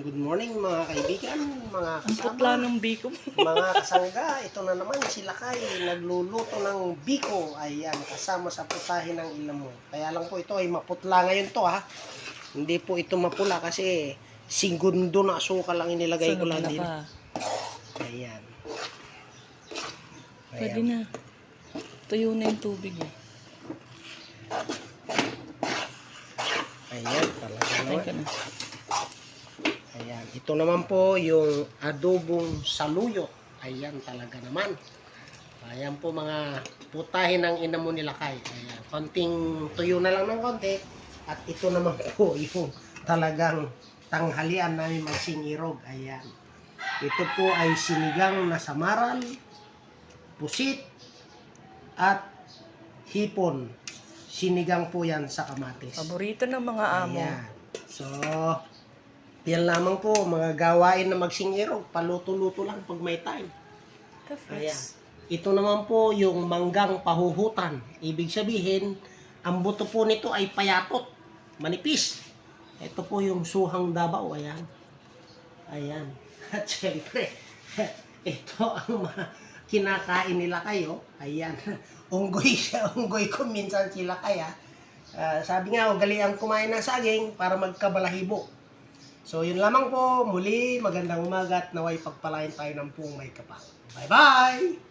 Good morning mga kaibigan, mga Ang putla kasama, ng biko. mga kasangga. Ito na naman sila kay nagluluto ng biko. Ayan, kasama sa putahe ng ilam mo. Kaya lang po ito ay maputla ngayon to ha. Hindi po ito mapula kasi segundo na asukal lang inilagay ko Sunod lang na din. pa. Ayan. Pwede na. Tuyo na yung tubig eh. Ayan, talaga Patay naman. ka na. Ayan, ito naman po yung adobong saluyot. Ayan talaga naman. Ayan po mga putahe ng inamo nila kay. Ayan, konting tuyo na lang ng konti. At ito naman po yung talagang tanghalian namin magsingirog. Ayan. Ito po ay sinigang na samaran, pusit, at hipon. Sinigang po yan sa kamatis. Paborito ng mga amo. Ayan. So, yan lamang po, mga gawain na magsingirog. Paluto-luto lang pag may time. Ayan. Ito naman po yung manggang pahuhutan. Ibig sabihin, ang buto po nito ay payatot. Manipis. Ito po yung suhang Davao. Ayan. Ayan. At syempre, ito ang kinakain nila kayo. Ayan. Unggoy siya. Unggoy ko minsan sila kaya. Sabi nga, ugalian kumain ng saging para magkabalahibo. So, yun lamang po. Muli, magandang umaga at naway pagpalain tayo ng puong may kapal. Bye-bye!